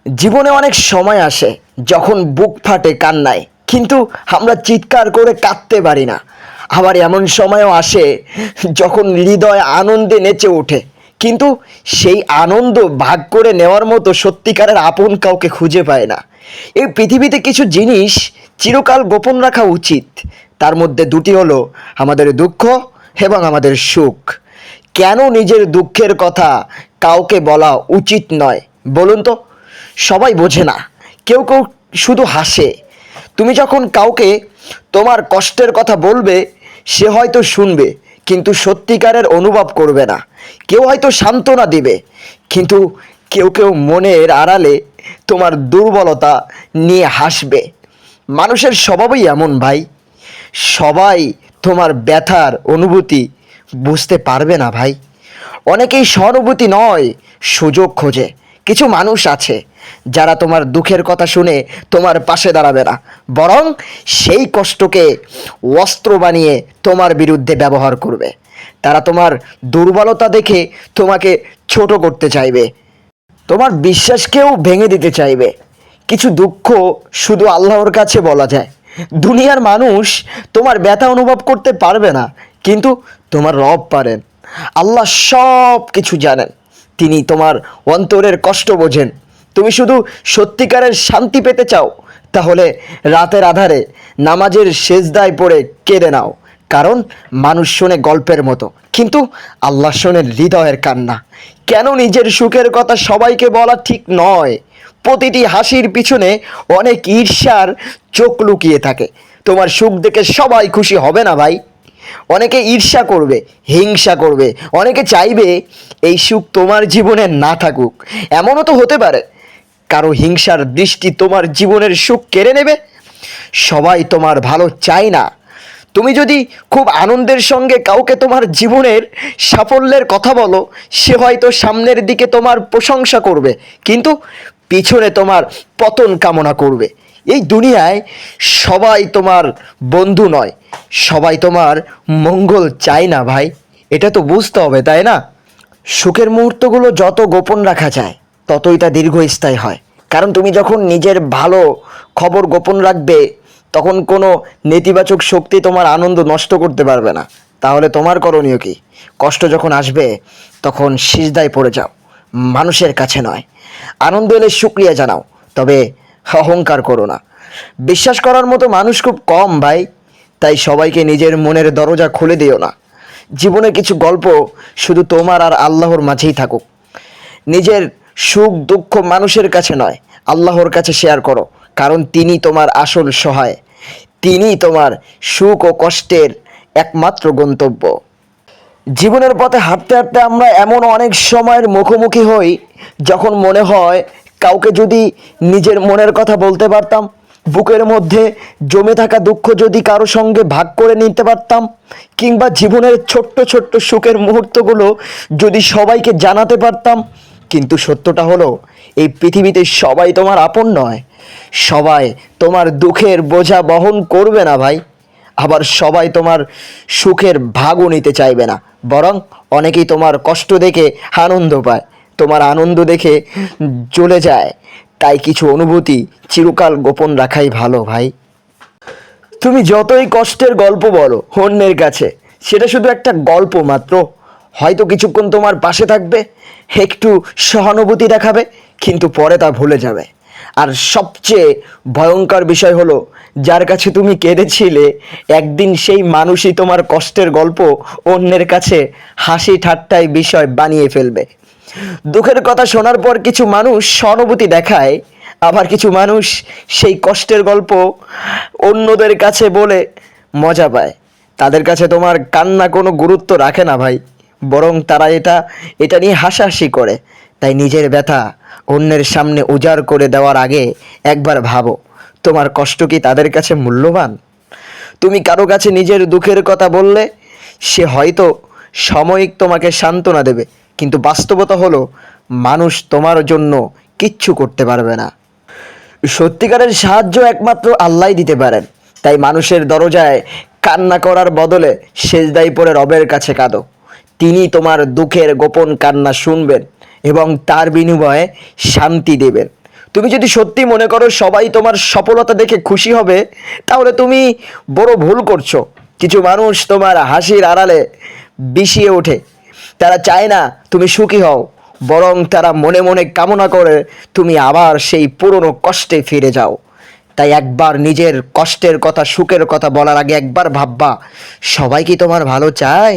জীবনে অনেক সময় আসে যখন বুক ফাটে কান্নায়, কিন্তু আমরা চিৎকার করে কাঁদতে পারি না। আবার এমন সময়ও আসে যখন হৃদয় আনন্দে নেচে ওঠে, কিন্তু সেই আনন্দ ভাগ করে নেওয়ার মতো সত্যিকারের আপন কাউকে খুঁজে পায় না। এই পৃথিবীতে কিছু জিনিস চিরকাল গোপন রাখা উচিত। তার মধ্যে দুটি হলো আমাদের দুঃখ এবং আমাদের সুখ। কেন নিজের দুঃখের কথা কাউকে বলা উচিত নয় বলুন তো? সবাই বোঝে না, কেউ কেউ শুধু হাসে। তুমি যখন কাউকে তোমার কষ্টের কথা বলবে, সে হয়তো শুনবে কিন্তু সত্যিকারের অনুভব করবে না। কেউ হয়তো সান্ত্বনা দিবে, কিন্তু কেউ কেউ মনের আড়ালে তোমার দুর্বলতা নিয়ে হাসবে। মানুষের স্বভাবই এমন ভাই, সবাই তোমার ব্যথার অনুভূতি বুঝতে পারবে না ভাই। অনেকেই সহানুভূতি নয়, সুযোগ খোঁজে। কিছু মানুষ আছে যারা তোমার দুঃখের কথা শুনে তোমার পাশে দাঁড়াবে না, বরং সেই কষ্টকে অস্ত্র বানিয়ে তোমার বিরুদ্ধে ব্যবহার করবে। তারা তোমার দুর্বলতা দেখে তোমাকে ছোট করতে চাইবে, তোমার বিশ্বাসকেও ভেঙে দিতে চাইবে। কিছু দুঃখ শুধু আল্লাহর কাছে বলা যায়। দুনিয়ার মানুষ তোমার ব্যথা অনুভব করতে পারবে না, কিন্তু তোমার রব পারেন। আল্লাহ সব কিছু জানেন, তিনি তোমার অন্তরের কষ্ট বোঝেন। তুমি শুধু সত্যিকারের শান্তি পেতে চাও, তাহলে রাতের আধারে নামাজের সেজদায় পড়ে কেঁদে নাও। কারণ মানুষ শোনে গল্পের মতো, কিন্তু আল্লাহ শোনেন হৃদয়ের কান্না। কেন নিজের সুখের কথা সবাইকে বলা ঠিক নয়? প্রতিটি হাসির পিছনে অনেক ঈর্ষার চোখ লুকিয়ে থাকে। তোমার সুখ দেখে সবাই খুশি হবে না ভাই। অনেকে ঈর্ষা করবে, হিংসা করবে, অনেকে চাইবে এই সুখ তোমার জীবনে না থাকুক। এমনও তো হতে পারে কারো হিংসার দৃষ্টি তোমার জীবনের সুখ কেড়ে নেবে। সবাই তোমার ভালো চায় না। তুমি যদি খুব আনন্দের সঙ্গে কাউকে তোমার জীবনের সাফল্যের কথা বলো, সে হয়তো সামনের দিকে তোমার প্রশংসা করবে, কিন্তু পিছনে তোমার পতন কামনা করবে। এই দুনিয়ায় সবাই তোমার বন্ধু নয়, সবাই তোমার মঙ্গল চায় না ভাই। এটা তো বুঝতে হবে, তাই না? সুখের মুহূর্তগুলো যত গোপন রাখা যায়, ততই তা দীর্ঘস্থায়ী হয়। কারণ তুমি যখন নিজের ভালো খবর গোপন রাখবে, তখন কোনো নেতিবাচক শক্তি তোমার আনন্দ নষ্ট করতে পারবে না। তাহলে তোমার করণীয় কি? কষ্ট যখন আসবে, তখন সিজদায় পড়ে যাও, মানুষের কাছে নয়। আনন্দ এলে শুকরিয়া জানাও, তবে অহংকার করো না। বিশ্বাস করার মতো মানুষ খুব কম ভাই, তাই সবাইকে নিজের মনের দরজা খুলে দিও না। জীবনের কিছু গল্প শুধু তোমার আর আল্লাহর মাঝেই থাকুক। নিজের সুখ দুঃখ মানুষের কাছে নয়, আল্লাহর কাছে শেয়ার করো। কারণ তিনি তোমার আসল সহায়, তিনি তোমার সুখ ও কষ্টের একমাত্র গন্তব্য। জীবনের পথে হাঁটতে হাঁটতে আমরা এমন অনেক সময়ের মুখোমুখি হই যখন মনে হয় কাউকে যদি নিজের মনের কথা বলতে পারতাম, বুকের মধ্যে জমে থাকা দুঃখ যদি কারো সঙ্গে ভাগ করে নিতে পারতাম, কিংবা জীবনের ছোট্ট ছোট্ট সুখের মুহূর্তগুলো যদি সবাইকে জানাতে পারতাম। কিন্তু সত্যটা হলো, এই পৃথিবীতে সবাই তোমার আপন নয়। সবাই তোমার দুঃখের বোঝা বহন করবে না ভাই। আবার সবাই তোমার সুখের ভাগও নিতে চাইবে না, বরং অনেকেই তোমার কষ্ট দেখে আনন্দ পায়, তোমার আনন্দ দেখে জ্বলে যায়। তাই কিছু অনুভূতি চিরকাল গোপন রাখাই ভালো ভাই। তুমি যতই কষ্টের গল্প বলো অন্যের কাছে, সেটা শুধু একটা গল্প মাত্র। হয়তো কিছুক্ষণ তোমার পাশে থাকবে, একটু সহানুভূতি দেখাবে, কিন্তু পরে তা ভুলে যাবে। আর সবচেয়ে ভয়ঙ্কর বিষয় হলো, যার কাছে তুমি কেঁদেছিলে, একদিন সেই মানুষই তোমার কষ্টের গল্প অন্যের কাছে হাসি ঠাট্টায় বিষয় বানিয়ে ফেলবে। দুঃখের কথা শোনার পর কিছু মানুষ সহানুভূতি দেখায়, আবার কিছু মানুষ সেই কষ্টের গল্প অন্যদের কাছে বলে মজা পায়। তাদের কাছে তোমার কান্না কোনো গুরুত্ব রাখে না ভাই, বরং তারা এটা নিয়ে হাসাহাসি করে। তাই নিজের ব্যথা অন্যের সামনে উজাড় করে দেওয়ার আগে একবার ভাবো, তোমার কষ্ট কি তাদের কাছে মূল্যবান? তুমি কারো কাছে নিজের দুঃখের কথা বললে, সে হয়তো সাময়িক তোমাকে সান্ত্বনা দেবে, কিন্তু বাস্তবতা হলো মানুষ তোমার জন্য কিচ্ছু করতে পারবে না। সত্যিকারের সাহায্য একমাত্র আল্লাহই দিতে পারেন। তাই মানুষের দরজায় কান্না করার বদলে সেজদায় পড়ে রবের কাছে কাঁদো। তিনি তোমার দুঃখের গোপন কান্না শুনবেন এবং তার বিনিময়ে শান্তি দেবেন। তুমি যদি সত্যি মনে করো সবাই তোমার সফলতা দেখে খুশি হবে, তাহলে তুমি বড় ভুল করছো। কিছু মানুষ তোমার হাসির আড়ালে বিষিয়ে ওঠে। তারা চায় না তুমি সুখী হও, বরং তারা মনে মনে কামনা করে তুমি আবার সেই পুরনো কষ্টে ফিরে যাও। তাই একবার নিজের কষ্টের কথা, সুখের কথা বলার আগে একবার ভাববা, সবাই কি তোমার ভালো চায়?